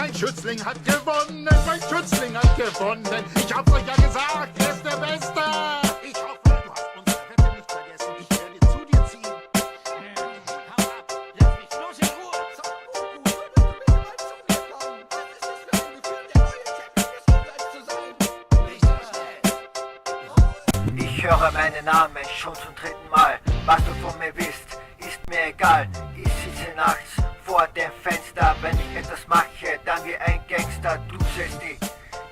Mein Schützling hat gewonnen, mein Schützling hat gewonnen. Ich hab's euch ja gesagt, er ist der Beste. Ich hoffe, du hast unsere Wette nicht vergessen. Ich werde zu dir ziehen. Hau ab, lass mich bloß in Ruhe. So, gut, würdest du bitte mal zu mir kommen? Was ist das für ein Gefühl, der neue Champions League zu sein? Nicht so schnell. Ich höre meinen Namen schon zum dritten Mal. Was du von mir willst, ist mir egal. Ich sitze nachts vor dem Fenster. Wenn ich etwas mache, dann wie ein Gangster. Du zählst dich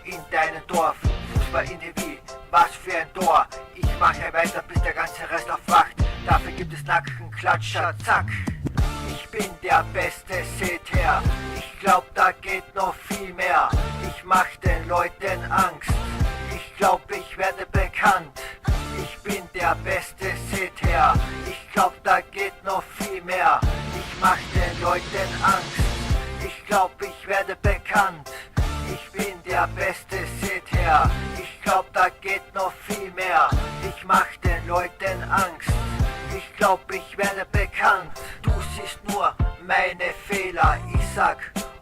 in deinem Dorf. Fußball in die Wie, was für ein Tor. Ich mache weiter, bis der ganze Rest aufwacht. Dafür gibt es Nackenklatscher, zack. Ich bin der Beste, seht her. Ich glaub, da geht noch viel mehr. Ich mach den Leuten Angst. Ich glaub, ich werde bekannt. Ich bin der Beste, seht her. Ich glaub, da geht noch viel mehr. Ich mach den Leuten Angst. Ich glaub, ich werde bekannt. Ich bin der Beste, seht her. Ich glaub, da geht noch viel mehr. Ich mach den Leuten Angst. Ich glaub, ich werde bekannt. Du siehst nur meine Fehler. Ich sag,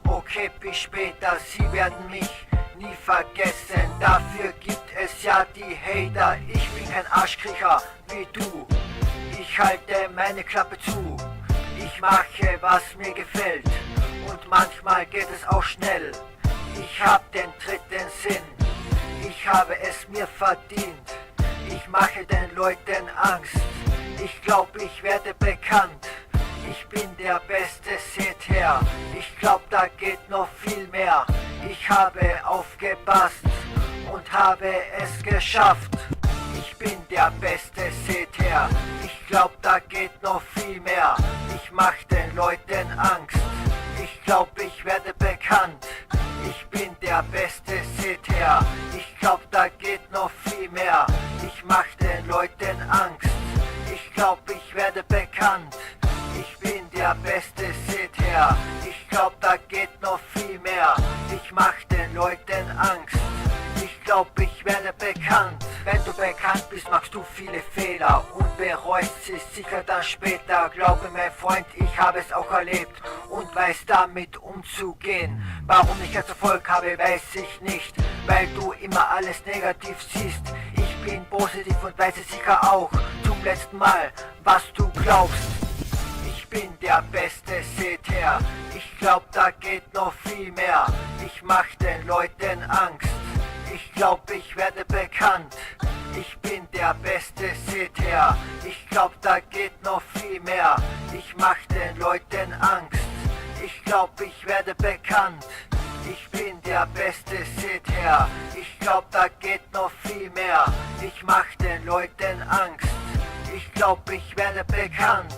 okay, bis später. Sie werden mich nie vergessen, dafür gibt es ja die Hater. Ich bin kein Arschkriecher wie du. Ich halte meine Klappe zu. Ich mache, was mir gefällt. Und manchmal geht es auch schnell. Ich hab den dritten Sinn. Ich habe es mir verdient. Ich mache den Leuten Angst. Ich glaub, ich werde bekannt. Ich bin der Beste, seht her. Ich glaub, da geht noch viel mehr. Ich habe aufgepasst und habe es geschafft. Ich bin der Beste, seht her. Ich glaub, da geht noch viel mehr. Ich mach den Leuten Angst. Ich glaub, ich werde bekannt. Ich bin der Beste, seht her. Ich glaub, da geht noch viel mehr. Ich mach den Leuten Angst. Ich glaub, ich werde bekannt. Ich bin der Beste, seht her. Ich glaub, da geht noch viel mehr. Ich mach den Leuten Angst. Ich glaub, ich werde bekannt. Wenn du bekannt bist, machst du viele Fehler und bereust sie sicher dann später. Glaube mein Freund, ich habe es auch erlebt und weiß damit umzugehen. Warum ich jetzt Erfolg habe, weiß ich nicht, weil du immer alles negativ siehst. Ich bin positiv und weiß es sicher auch zum letzten Mal, was du glaubst. Ich bin der Beste, seht her. Ich glaub, da geht noch viel mehr. Ich mach den Leuten Angst. Ich glaub, ich werde bekannt. Ich bin der Beste, seht her. Ich glaub, da geht noch viel mehr. Ich mach den Leuten Angst. Ich glaub, ich werde bekannt. Ich bin der Beste, seht her. Ich glaub, da geht noch viel mehr. Ich mach den Leuten Angst. Ich glaub, ich werde bekannt.